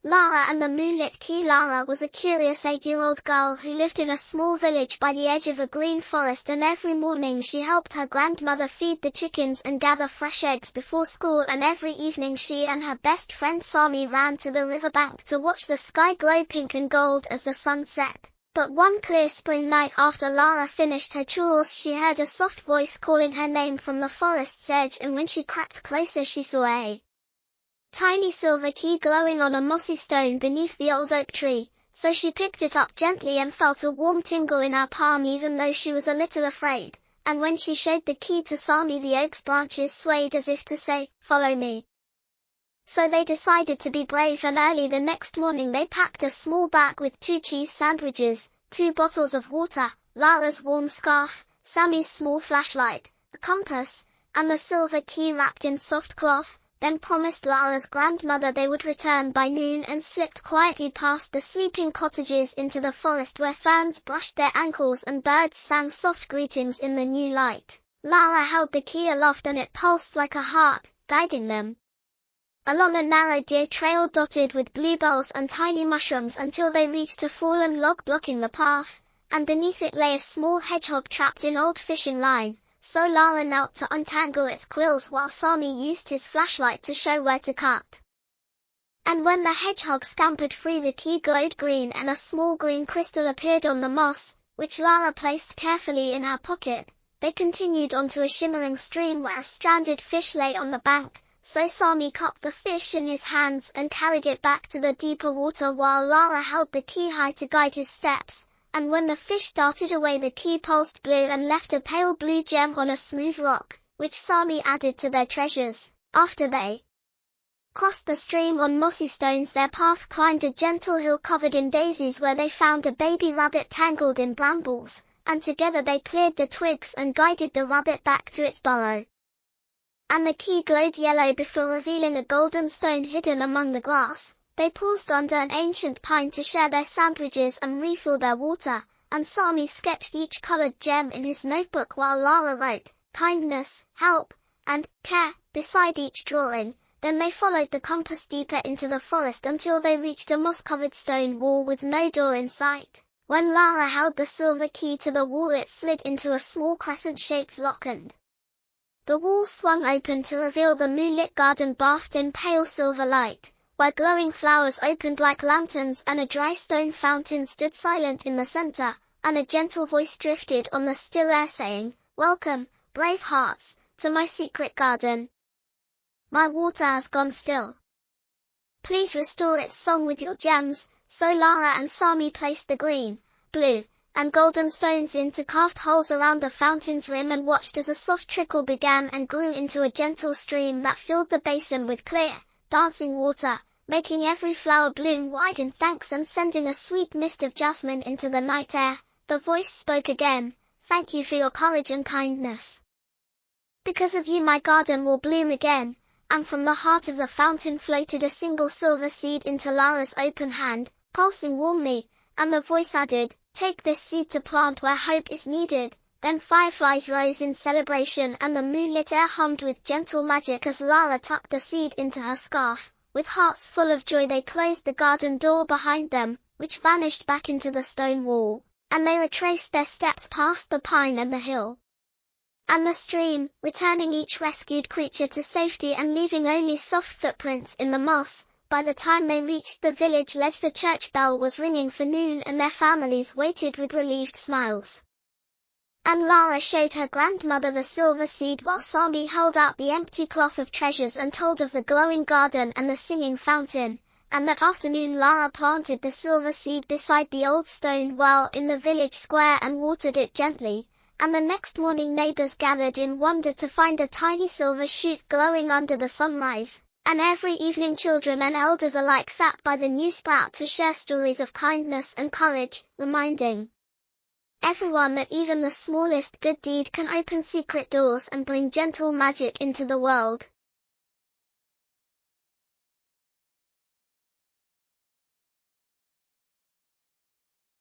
Lara and the Moonlit Key. Lara was a curious 8-year-old girl who lived in a small village by the edge of a green forest, and every morning she helped her grandmother feed the chickens and gather fresh eggs before school, and every evening she and her best friend Sami ran to the riverbank to watch the sky glow pink and gold as the sun set. But one clear spring night, after Lara finished her chores, she heard a soft voice calling her name from the forest's edge, and when she crept closer she saw a tiny silver key glowing on a mossy stone beneath the old oak tree. So she picked it up gently and felt a warm tingle in her palm, even though she was a little afraid. And when she showed the key to Sami, the oak's branches swayed as if to say, "Follow me." So they decided to be brave, and early the next morning they packed a small bag with 2 cheese sandwiches, 2 bottles of water, Lara's warm scarf, Sami's small flashlight, a compass, and the silver key wrapped in soft cloth. Then promised Lara's grandmother they would return by noon, and slipped quietly past the sleeping cottages into the forest where ferns brushed their ankles and birds sang soft greetings in the new light. Lara held the key aloft and it pulsed like a heart, guiding them along a narrow deer trail dotted with bluebells and tiny mushrooms until they reached a fallen log blocking the path, and beneath it lay a small hedgehog trapped in old fishing line. So Lara knelt to untangle its quills while Sami used his flashlight to show where to cut. And when the hedgehog scampered free, the key glowed green and a small green crystal appeared on the moss, which Lara placed carefully in her pocket. They continued onto a shimmering stream where a stranded fish lay on the bank, so Sami caught the fish in his hands and carried it back to the deeper water while Lara held the key high to guide his steps. And when the fish darted away, the key pulsed blue and left a pale blue gem on a smooth rock, which Sami added to their treasures. After they crossed the stream on mossy stones, their path climbed a gentle hill covered in daisies where they found a baby rabbit tangled in brambles, and together they cleared the twigs and guided the rabbit back to its burrow. And the key glowed yellow before revealing a golden stone hidden among the grass. They paused under an ancient pine to share their sandwiches and refill their water, and Sami sketched each colored gem in his notebook while Lara wrote, "kindness, help, and care," beside each drawing. Then they followed the compass deeper into the forest until they reached a moss-covered stone wall with no door in sight. When Lara held the silver key to the wall, it slid into a small crescent-shaped lock, and the wall swung open to reveal the moonlit garden bathed in pale silver light, where glowing flowers opened like lanterns and a dry stone fountain stood silent in the center, and a gentle voice drifted on the still air saying, "Welcome, brave hearts, to my secret garden. My water has gone still. Please restore its song with your gems." So Lara and Sami placed the green, blue, and golden stones into carved holes around the fountain's rim and watched as a soft trickle began and grew into a gentle stream that filled the basin with clear, dancing water, making every flower bloom wide in thanks and sending a sweet mist of jasmine into the night air. The voice spoke again, "Thank you for your courage and kindness. Because of you my garden will bloom again." And from the heart of the fountain floated a single silver seed into Lara's open hand, pulsing warmly, and the voice added, "Take this seed to plant where hope is needed." Then fireflies rose in celebration and the moonlit air hummed with gentle magic as Lara tucked the seed into her scarf. With hearts full of joy they closed the garden door behind them, which vanished back into the stone wall, and they retraced their steps past the pine and the hill and the stream, returning each rescued creature to safety and leaving only soft footprints in the moss. By the time they reached the village ledge, the church bell was ringing for noon and their families waited with relieved smiles. And Lara showed her grandmother the silver seed while Sami held out the empty cloth of treasures and told of the glowing garden and the singing fountain. And that afternoon Lara planted the silver seed beside the old stone well in the village square and watered it gently. And the next morning neighbors gathered in wonder to find a tiny silver shoot glowing under the sunrise. And every evening children and elders alike sat by the new sprout to share stories of kindness and courage, reminding everyone that even the smallest good deed can open secret doors and bring gentle magic into the world.